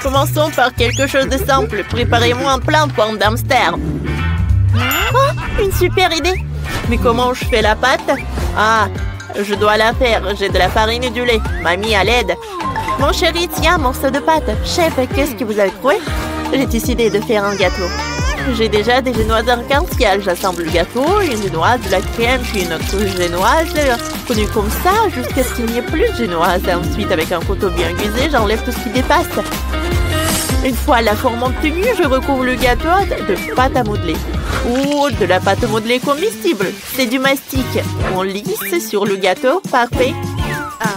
Commençons par quelque chose de simple. Préparez-moi un plat en forme d'hamster. Oh, une super idée. Mais comment je fais la pâte? Ah, je dois la faire. J'ai de la farine et du lait. Mamie, à l'aide. Mon chéri, tiens, un morceau de pâte. Chef, qu'est-ce que vous avez trouvé? J'ai décidé de faire un gâteau. J'ai déjà des génoises arc-en-ciel. J'assemble le gâteau, une génoise, de la crème, puis une autre génoise, connue comme ça, jusqu'à ce qu'il n'y ait plus de génoise. Ensuite, avec un couteau bien aiguisé, j'enlève tout ce qui dépasse. Une fois la forme obtenue, je recouvre le gâteau de pâte à modeler. Ou de la pâte modelée comestible. C'est du mastic. On lisse sur le gâteau. Parfait.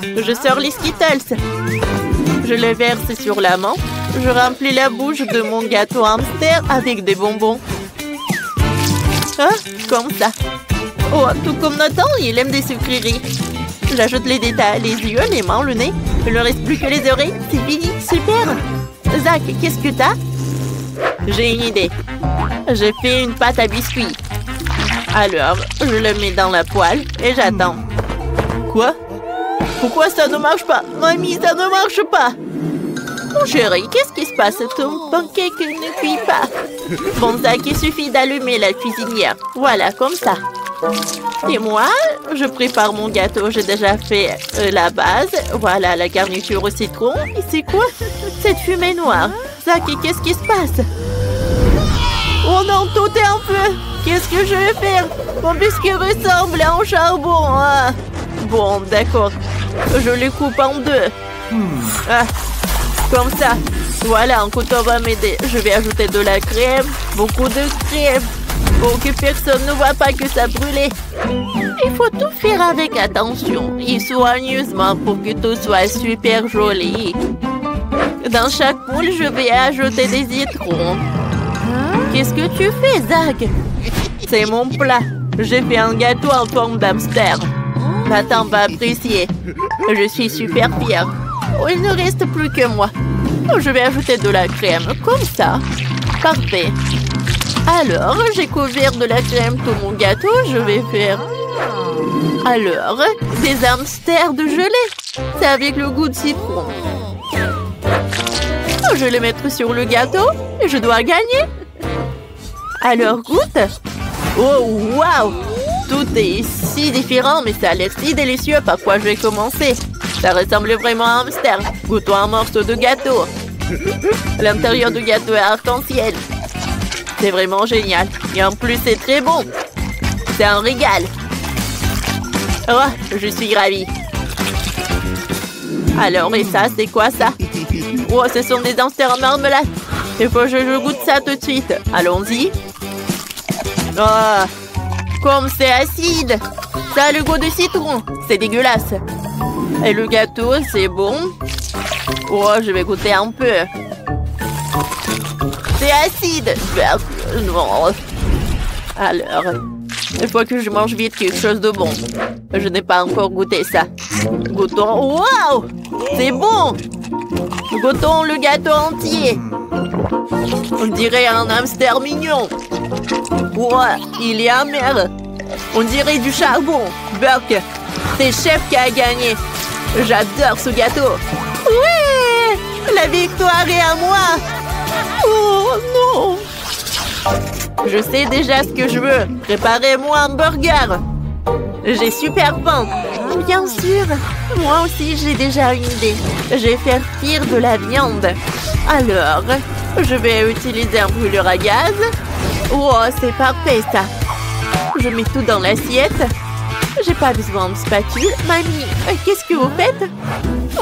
Je sors les Skittles. Je les verse sur la main. Je remplis la bouche de mon gâteau hamster avec des bonbons. Ah, comme ça. Oh, tout comme Nathan, il aime des sucreries. J'ajoute les détails, les yeux, les mains, le nez. Il ne reste plus que les oreilles. C'est fini, super. Zach, qu'est-ce que t'as? J'ai une idée. J'ai fait une pâte à biscuits. Alors, je le mets dans la poêle et j'attends. Quoi? Pourquoi ça ne marche pas? Mamie, ça ne marche pas! Mon chéri, qu'est-ce qui se passe? Ton pancake ne cuit pas. Bon, Zach, il suffit d'allumer la cuisinière. Voilà, comme ça. Et moi, je prépare mon gâteau. J'ai déjà fait la base. Voilà, la garniture au citron. Et c'est quoi? Cette fumée noire. Zach, qu'est-ce qui se passe? Oh non, tout est en feu. Qu'est-ce que je vais faire? Mon biscuit ressemble à un charbon. Ah. Bon, d'accord. Je le coupe en deux. Ah. Comme ça. Voilà, un couteau va m'aider. Je vais ajouter de la crème. Beaucoup de crème. Pour que personne ne voit pas que ça brûlait. Il faut tout faire avec attention et soigneusement pour que tout soit super joli. Dans chaque moule, je vais ajouter des citrons. Qu'est-ce que tu fais, Zach? C'est mon plat. J'ai fait un gâteau en forme d'hamster. Nathan va apprécier. Je suis super fière. Oh, il ne reste plus que moi. Oh, je vais ajouter de la crème, comme ça. Parfait. Alors, j'ai couvert de la crème tout mon gâteau. Je vais faire... Alors, des hamsters de gelée. C'est avec le goût de citron. Oh, je vais les mettre sur le gâteau et je dois gagner. Alors, goûte. Oh, waouh! Tout est si différent, mais ça a l'air si délicieux. Par quoi je vais commencer? Ça ressemble vraiment à un hamster. Goûtons un morceau de gâteau. L'intérieur du gâteau est arc-en-ciel. C'est vraiment génial. Et en plus, c'est très bon. C'est un régal. Oh, je suis ravie. Alors, et ça, c'est quoi ça? Oh, ce sont des hamsters en marmelade. Il faut que je goûte ça tout de suite. Allons-y. Oh, comme c'est acide. Ça a le goût de citron. C'est dégueulasse. Et le gâteau, c'est bon. Oh, je vais goûter un peu. C'est acide. Non. Alors, il faut que je mange vite quelque chose de bon. Je n'ai pas encore goûté ça. Goûtons. Waouh! C'est bon! Goûtons le gâteau entier. On dirait un hamster mignon. Ouais, il est amer. On dirait du charbon. Burke, c'est Chef qui a gagné. J'adore ce gâteau. Ouais! La victoire est à moi. Oh non! Je sais déjà ce que je veux. Préparez-moi un burger. J'ai super faim. Bien sûr. Moi aussi, j'ai déjà une idée. Je vais faire cuire de la viande. Alors, je vais utiliser un brûleur à gaz. Oh, c'est parfait, ça. Je mets tout dans l'assiette. J'ai pas besoin de spatule. Mamie, qu'est-ce que vous faites?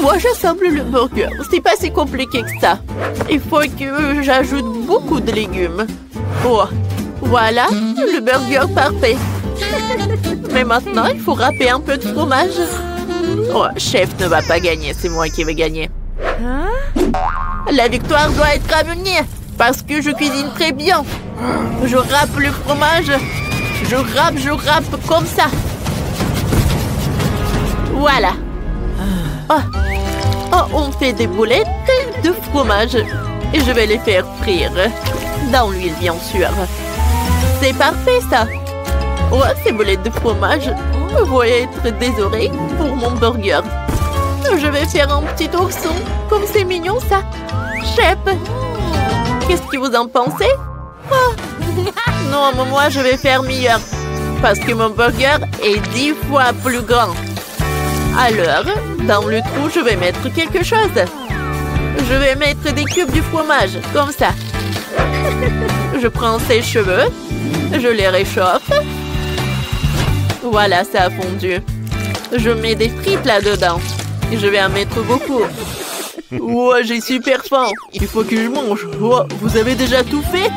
Moi, j'assemble le burger. C'est pas si compliqué que ça. Il faut que j'ajoute beaucoup de légumes. Oh, voilà, le burger parfait. Mais maintenant, il faut râper un peu de fromage. Oh, Chef ne va pas gagner, c'est moi qui vais gagner. La victoire doit être à venir, parce que je cuisine très bien. Je râpe le fromage. Je râpe comme ça. Voilà. Oh, on fait des boulettes de fromage. Et je vais les faire frire. Dans l'huile, bien sûr. C'est parfait, ça. Oh, ces boulettes de fromage vont être des oreilles pour mon burger. Je vais faire un petit ourson. Comme c'est mignon, ça. chef. Qu'est-ce que vous en pensez? Oh. Non, mais moi, je vais faire meilleur. Parce que mon burger est 10 fois plus grand. Alors, dans le trou, je vais mettre quelque chose. Je vais mettre des cubes du fromage, comme ça. Je prends ses cheveux. Je les réchauffe. Voilà, ça a fondu. Je mets des frites là-dedans. Je vais en mettre beaucoup. Oh, j'ai super faim. Il faut que je mange. Oh, vous avez déjà tout fait?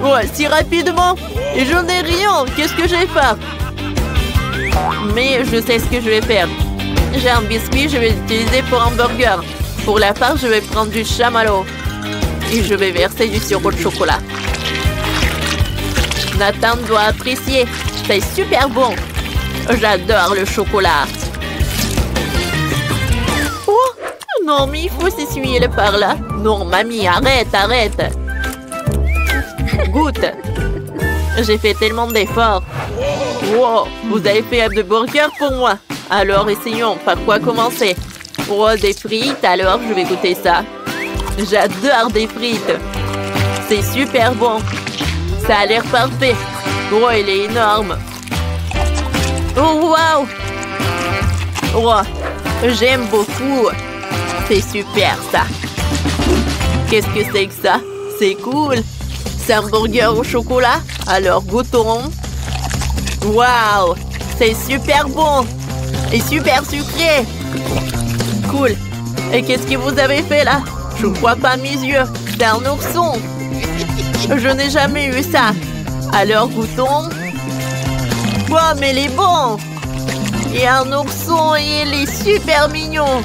Oh, si rapidement. Et j'en ai rien. Qu'est-ce que je vais faire? Mais je sais ce que je vais faire. J'ai un biscuit, je vais l'utiliser pour un burger. Pour la part, je vais prendre du chamallow. Et je vais verser du sirop de chocolat. Nathan doit apprécier. C'est super bon. J'adore le chocolat. Oh, non, mais il faut s'essuyer par là. Non, mamie, arrête, arrête. Goûte. J'ai fait tellement d'efforts. Wow, vous avez fait un burger pour moi. Alors, essayons. Par quoi commencer? Oh, des frites. Alors, je vais goûter ça. J'adore des frites. C'est super bon. Ça a l'air parfait. Oh, il est énorme. Oh, wow. Oh, j'aime beaucoup. C'est super, ça. Qu'est-ce que c'est que ça? C'est cool. C'est un burger au chocolat. Alors, goûtons. Wow, c'est super bon. Et super sucré. Cool. Et qu'est-ce que vous avez fait là? Je ne crois pas mes yeux. C'est un ourson. Je n'ai jamais eu ça. Alors goûtons. Wow, mais il est bon. Et un ourson et il est super mignon.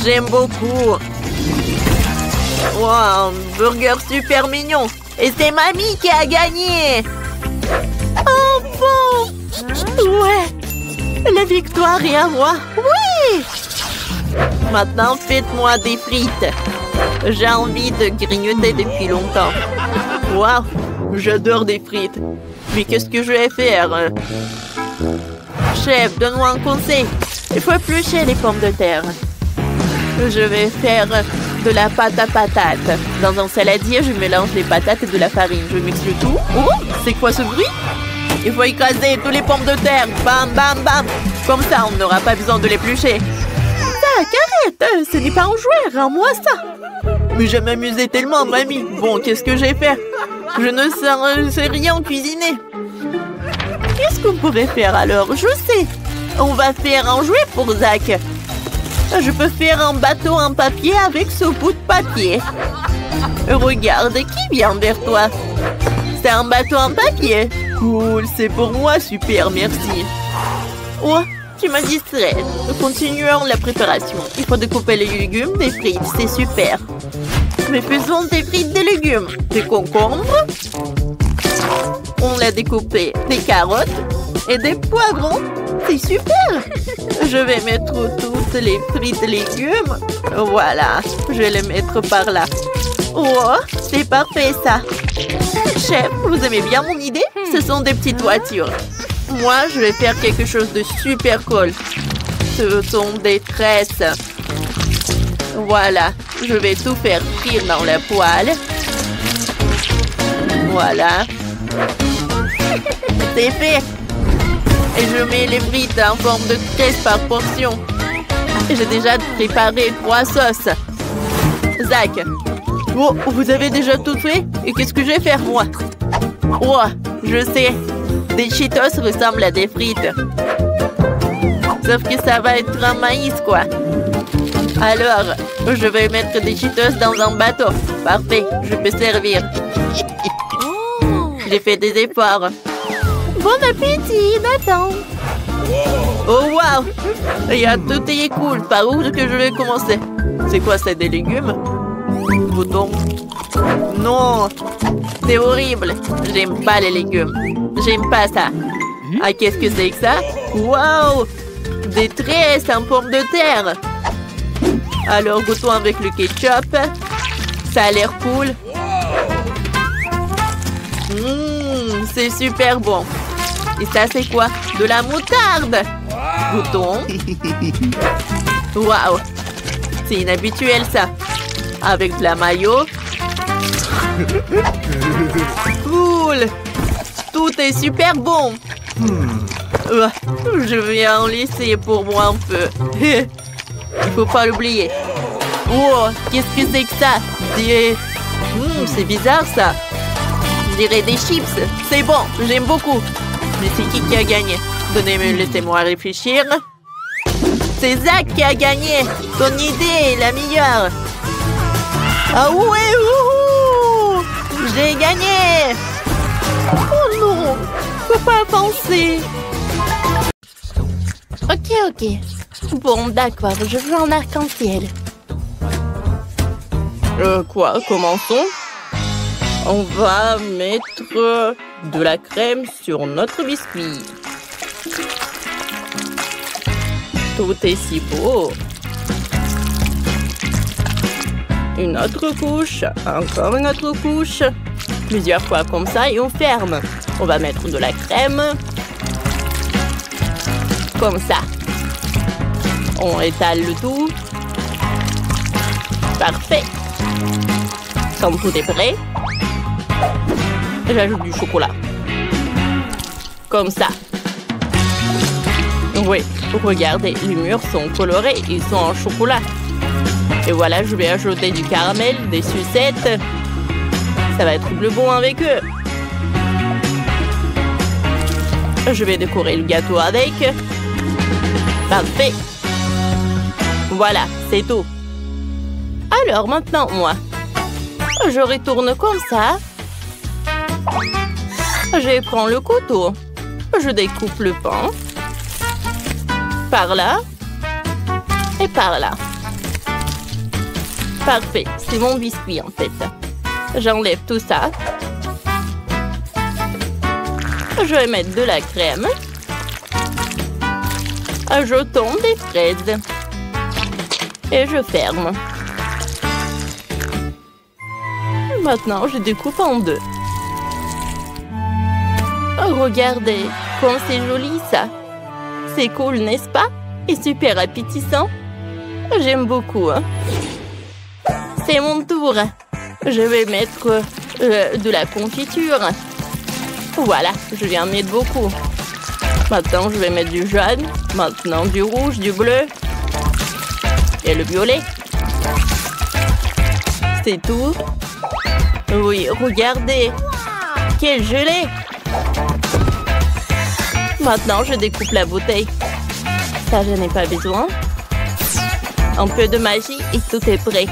J'aime beaucoup. Wow, un burger super mignon. Et c'est mamie qui a gagné. Oh bon. Ouais. La victoire est à moi. Oui. Maintenant, faites-moi des frites. J'ai envie de grignoter depuis longtemps. Waouh, j'adore des frites. Mais qu'est-ce que je vais faire? Chef, donne-moi un conseil. Il faut éplucher les pommes de terre. Je vais faire de la pâte à patates. Dans un saladier, je mélange les patates et de la farine. Je mixe le tout. Oh, c'est quoi ce bruit? Il faut écraser tous les pommes de terre. Bam, bam, bam. Comme ça, on n'aura pas besoin de l'éplucher. Arrête, ce n'est pas un jouet, rends-moi ça. Mais je m'amusais tellement, mamie. Bon, qu'est-ce que j'ai fait? Je ne sais rien cuisiner. Qu'est-ce qu'on pourrait faire alors? Je sais. On va faire un jouet pour Zach. Je peux faire un bateau en papier avec ce bout de papier. Regarde, qui vient vers toi? C'est un bateau en papier. Cool, c'est pour moi, super, merci. Oh, tu m'as distrait. Continuons la préparation. Il faut découper les légumes, des frites, c'est super. Mais faisons des frites de légumes. Des concombres. On l'a découpé. Des carottes et des poivrons. C'est super. Je vais mettre toutes les frites de légumes. Voilà, je vais les mettre par là. Oh, c'est parfait ça. Chef, vous aimez bien mon idée? Ce sont des petites voitures. Moi, je vais faire quelque chose de super cool. Ce sont des tresses. Voilà, je vais tout faire frire dans la poêle. Voilà. C'est fait. Et je mets les frites en forme de tresse par portion. J'ai déjà préparé 3 sauces. Zach. Oh, vous avez déjà tout fait? Et qu'est-ce que je vais faire, moi? Oh, je sais. Des Cheetos ressemblent à des frites. Sauf que ça va être un maïs, quoi. Alors, je vais mettre des Cheetos dans un bateau. Parfait, je peux servir. J'ai fait des efforts. Bon appétit, Nathan. Oh, wow. Il y a tout est cool. Par où que je vais commencer? C'est quoi, c'est des légumes? Bouton. Non, c'est horrible. J'aime pas les légumes. J'aime pas ça. Ah, qu'est-ce que c'est que ça? Wow! Des tresses en pomme de terre. Alors, goûtons avec le ketchup. Ça a l'air cool. C'est super bon. Et ça, c'est quoi? De la moutarde. Goûtons. Waouh! C'est inhabituel, ça. avec de la mayo. Cool! Tout est super bon. Je vais en laisser pour moi un peu. Il faut pas l'oublier. Oh, qu'est-ce que c'est que ça? C'est bizarre ça. Je dirais des chips. C'est bon, j'aime beaucoup. Mais c'est qui a gagné? Laissez-moi réfléchir. C'est Zach qui a gagné. Ton idée est la meilleure. Ah ouais, wouhou! J'ai gagné. Oh non, je peux pas avancer. Ok. Bon, d'accord, je veux un arc-en-ciel. Quoi? Commençons. On va mettre de la crème sur notre biscuit. Tout est si beau. Une autre couche, encore une autre couche. Plusieurs fois comme ça et on ferme. On va mettre de la crème. Comme ça. On étale le tout. Parfait. Quand tout est prêt, j'ajoute du chocolat. Comme ça. Oui, regardez, les murs sont colorés, ils sont en chocolat. Et voilà, je vais ajouter du caramel, des sucettes. Ça va être plus bon avec eux. Je vais décorer le gâteau avec. Parfait. Voilà, c'est tout. Alors maintenant, moi, je retourne comme ça. Je prends le couteau. Je découpe le pain. Par là. Et par là. Parfait, c'est mon biscuit en fait. J'enlève tout ça. Je vais mettre de la crème. Je tombe des fraises. Et je ferme. Maintenant, je découpe en deux. Regardez, comme c'est joli ça. C'est cool, n'est-ce pas? Et super appétissant. J'aime beaucoup. Hein? C'est mon tour. Je vais mettre de la confiture. Voilà, je viens de mettre beaucoup. Maintenant, je vais mettre du jaune. Maintenant, du rouge, du bleu. Et le violet. C'est tout. Oui, regardez. Quel gelé. Maintenant, je découpe la bouteille. Ça, je n'ai pas besoin. Un peu de magie et tout est prêt.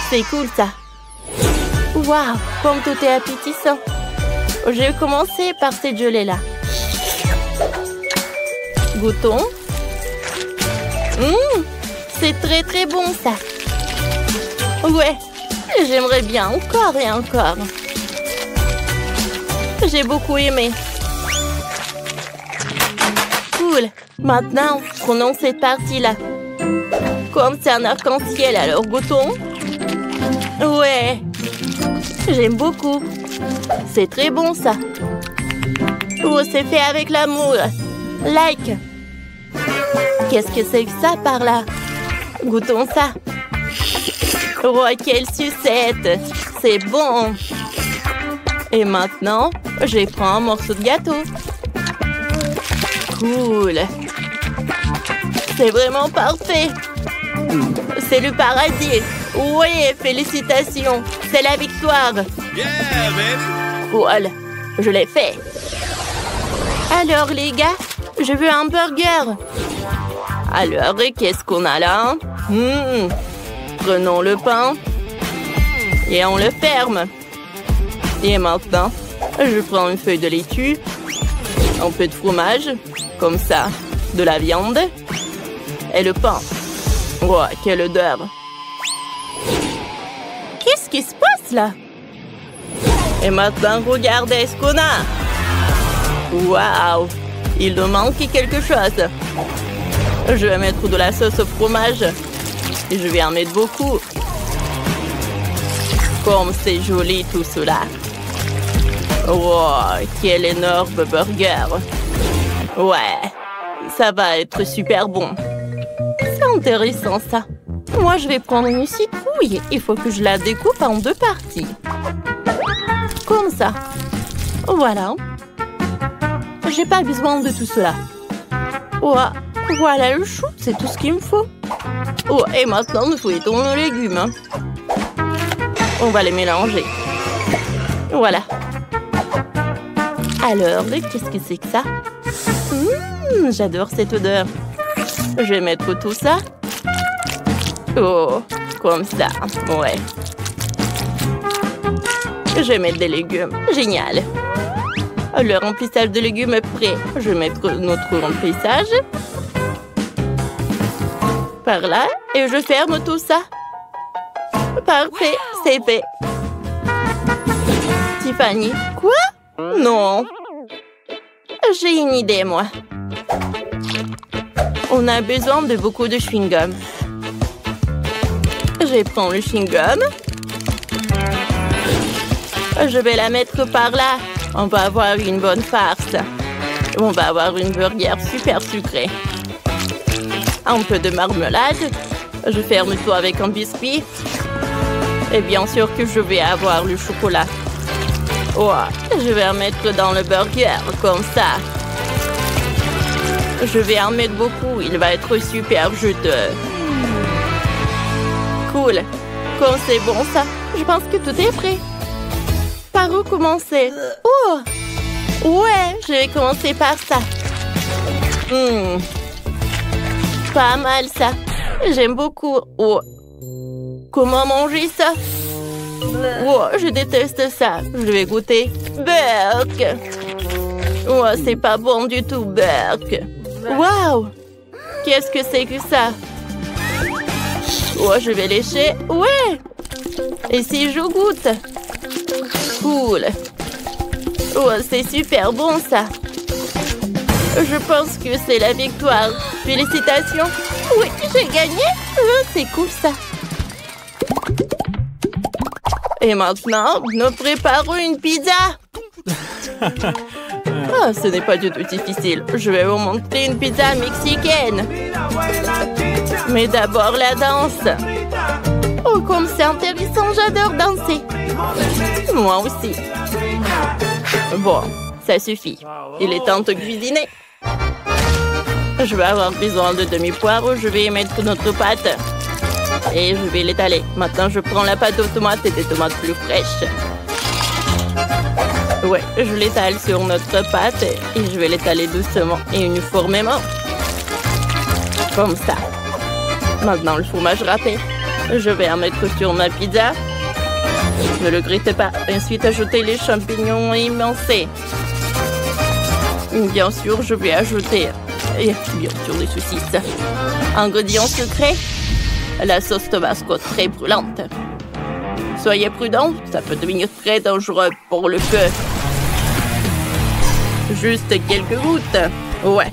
C'est cool, ça. Waouh, comme tout est appétissant. Je vais commencer par cette gelée-là. Goûtons. C'est très, très bon, ça. Ouais, j'aimerais bien encore et encore. J'ai beaucoup aimé. Cool. Maintenant, prenons cette partie-là. Comme c'est un arc-en-ciel, alors goûtons. Ouais. J'aime beaucoup. C'est très bon, ça. Oh, c'est fait avec l'amour. Like. Qu'est-ce que c'est que ça par là? Goûtons ça. Oh, quelle sucette. C'est bon. Et maintenant, je prends un morceau de gâteau. Cool. C'est vraiment parfait. C'est le paradis. Oui, félicitations. C'est la victoire. Yeah, baby. Cool. Je l'ai fait. Alors, les gars, je veux un burger. Alors, qu'est-ce qu'on a là? Prenons le pain. Et on le ferme. Et maintenant, je prends une feuille de laitue. Un peu de fromage. Comme ça. De la viande. Et le pain. Wow, quelle odeur. Qu'est-ce qui se passe là? Et maintenant, regardez ce qu'on a. Waouh! Il nous manque quelque chose. Je vais mettre de la sauce au fromage. Et je vais en mettre beaucoup. Comme c'est joli tout cela. Wow, quel énorme burger. Ouais, ça va être super bon. C'est intéressant ça. Moi, je vais prendre une citrouille. Il faut que je la découpe en 2 parties. Comme ça. Voilà. J'ai pas besoin de tout cela. Oh, voilà le chou, c'est tout ce qu'il me faut. Oh, et maintenant, nous fouettons nos légumes. On va les mélanger. Voilà. Alors, qu'est-ce que c'est que ça? J'adore cette odeur. Je vais mettre tout ça. Oh, comme ça. Ouais. Je vais mettre des légumes. Génial. Le remplissage de légumes est prêt. Je vais mettre notre remplissage. Par là. Et je ferme tout ça. Parfait. C'est fait. Tiffany. Quoi? Non. J'ai une idée, moi. On a besoin de beaucoup de chewing-gum. Je prends le chewing-gum. Je vais la mettre par là. On va avoir une bonne farce. On va avoir une burger super sucrée. Un peu de marmelade. Je ferme tout avec un biscuit. Et bien sûr que je vais avoir le chocolat. Oh, je vais en mettre dans le burger, comme ça. Je vais en mettre beaucoup. Il va être super juteux. Cool. Comme c'est bon, ça. Je pense que tout est prêt. Par où commencer? Oh! Ouais, je vais commencer par ça. Pas mal, ça. J'aime beaucoup. Oh! Comment manger ça? Oh, je déteste ça. Je vais goûter. Burk! Oh, c'est pas bon du tout, Burk. Wow! Qu'est-ce que c'est que ça? Oh, je vais lécher. Ouais! Et si je goûte? Cool. Oh, c'est super bon, ça. Je pense que c'est la victoire. Félicitations. Oui, j'ai gagné. C'est cool, ça. Et maintenant, nous préparons une pizza. Ah, ce n'est pas du tout difficile. Je vais vous montrer une pizza mexicaine. Mais d'abord, la danse. Oh, comme c'est intéressant, j'adore danser. Moi aussi. Bon, ça suffit. Il est temps de cuisiner. Je vais avoir besoin de demi-poire. Je vais y mettre notre pâte. Et je vais l'étaler. Maintenant, je prends la pâte aux tomates et des tomates plus fraîches. Ouais, je l'étale sur notre pâte et je vais l'étaler doucement et uniformément. Comme ça. Maintenant, le fromage râpé. Je vais en mettre sur ma pizza. Ne le grittez pas. Ensuite, ajouter les champignons émincés. Bien sûr, je vais ajouter, et bien sûr, les saucisses. Ingrédient secret, la sauce tabasco très brûlante. Soyez prudents, ça peut devenir très dangereux pour le feu. Juste quelques gouttes. Ouais.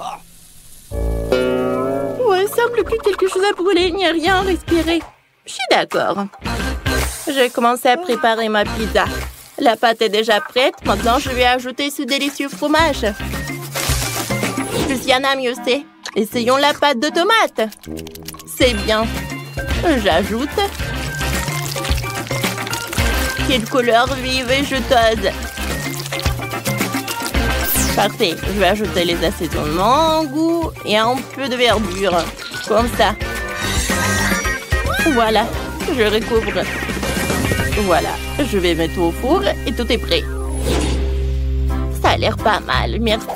Ouais, il semble que quelque chose a brûlé, il n'y a rien à respirer. Je suis d'accord. Je vais commencer à préparer ma pizza. La pâte est déjà prête. Maintenant, je vais ajouter ce délicieux fromage. Plus il y en a, mieux c'est. Essayons la pâte de tomate. C'est bien. J'ajoute. Quelle couleur vive et juteuse. Parfait. Je vais ajouter les assaisonnements, goût et un peu de verdure. Comme ça. Voilà. Je recouvre. Voilà. Je vais mettre au four et tout est prêt. Ça a l'air pas mal. Merci.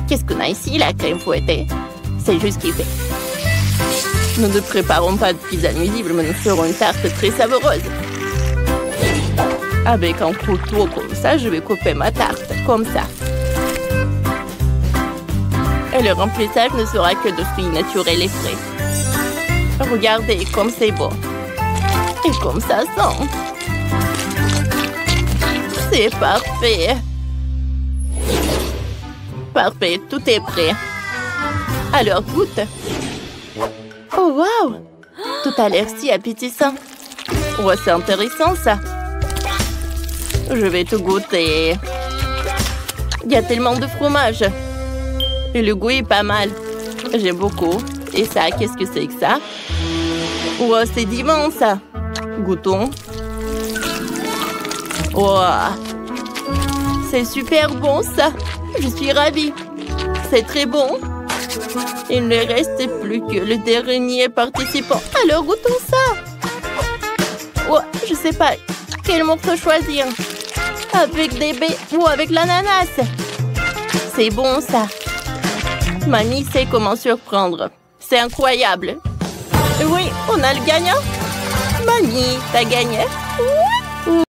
Qu'est-ce qu'on a ici? La crème fouettée. C'est juste kiffé. Nous ne préparons pas de pizza nuisible, mais nous ferons une tarte très savoureuse. Avec un couteau comme ça, je vais couper ma tarte. Comme ça. Et le remplissage ne sera que de fruits naturels et frais. Regardez comme c'est beau. Et comme ça sent. C'est parfait. Parfait, tout est prêt. Alors, goûte. Oh, wow! Tout a l'air si appétissant. Ouais, c'est intéressant, ça. Je vais tout goûter. Il y a tellement de fromage. Et le goût est pas mal. J'aime beaucoup. Et ça, qu'est-ce que c'est que ça? Oh, c'est divin, ça. Goûtons. Oh, c'est super bon, ça. Je suis ravie. C'est très bon. Il ne reste plus que le dernier participant. Alors, goûtons ça. Oh, je sais pas quel morceau choisir. Avec des baies ou avec l'ananas. C'est bon, ça. Mamie sait comment surprendre. C'est incroyable. Oui, on a le gagnant. Mamie, t'as gagné.